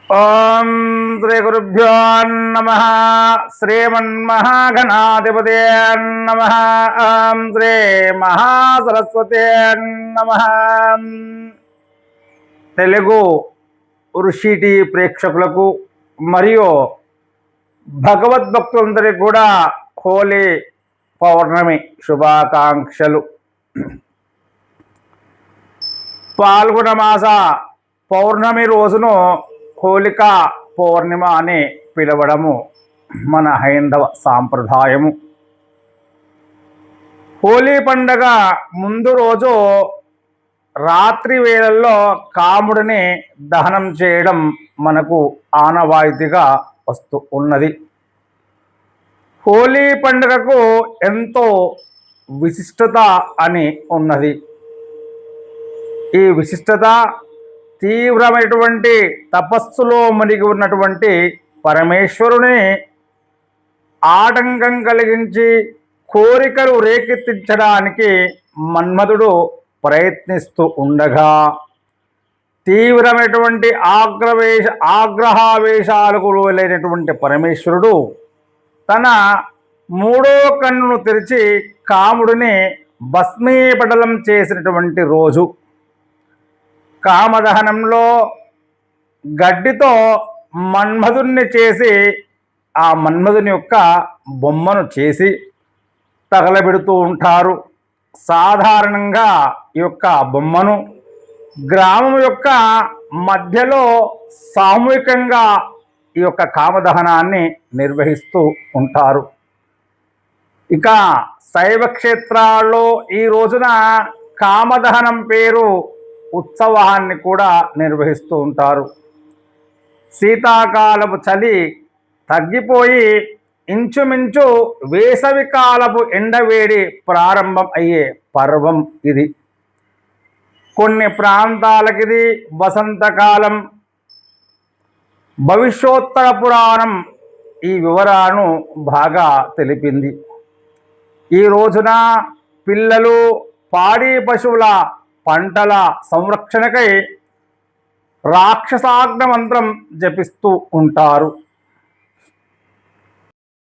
ఓం శ్రీ గురుభ్యో నమ. శ్రీమన్మహాగణాధిపతే నమ. ఓం శ్రీ మహాసరస్వతే నమ. తెలుగు ఋషి టీవీ ప్రేక్షకులకు మరియు భగవద్భక్తులందరికీ కూడా హోలీ పౌర్ణమి శుభాకాంక్షలు. పాల్గొన మాస పౌర్ణమి రోజును హోలికా పౌర్ణిమ అని పిలవడము మన హైందవ సాంప్రదాయము. హోలీ పండగ ముందు రోజు రాత్రి వేళల్లో కాముడిని దహనం చేయడం మనకు ఆనవాయితీగా వస్తూ ఉన్నది. హోలీ పండుగకు ఎంతో విశిష్టత అని ఉన్నది. ఈ విశిష్టత తీవ్రమైనటువంటి తపస్సులో మునిగి ఉన్నటువంటి పరమేశ్వరుని ఆటంకం కలిగించి కోరికలు రేకెత్తించడానికి మన్మధుడు ప్రయత్నిస్తూ ఉండగా తీవ్రమైనటువంటి ఆగ్రహావేశాలకు లోలైనటువంటి పరమేశ్వరుడు తన మూడో కన్నును తెరిచి కాముడిని భస్మీపటలం చేసినటువంటి రోజు. కామదహనంలో గడ్డితో మన్మధుణ్ణి చేసి ఆ మన్మధుని యొక్క బొమ్మను చేసి తగలబెడుతూ ఉంటారు. సాధారణంగా ఈ యొక్క బొమ్మను గ్రామం యొక్క మధ్యలో సామూహికంగా ఈ యొక్క కామదహనాన్ని నిర్వహిస్తూ ఉంటారు. ఇక శైవ క్షేత్రాల్లో ఈ రోజున కామదహనం పేరు ఉత్సవాన్ని కూడా నిర్వహిస్తూ ఉంటారు. శీతాకాలపు చలి తగ్గిపోయి ఇంచుమించు వేసవి కాలపు ఎండవేడి ప్రారంభం అయ్యే పర్వం ఇది. కొన్ని ప్రాంతాలకి ఇది వసంతకాలం. భవిష్యోత్తర పురాణం ఈ వివరాలను బాగా తెలిపింది. ఈ రోజున పిల్లలు పాడి పశువుల పంటల సంరక్షణకై రాక్షసాగ్న మంత్రం జపిస్తూ ఉంటారు.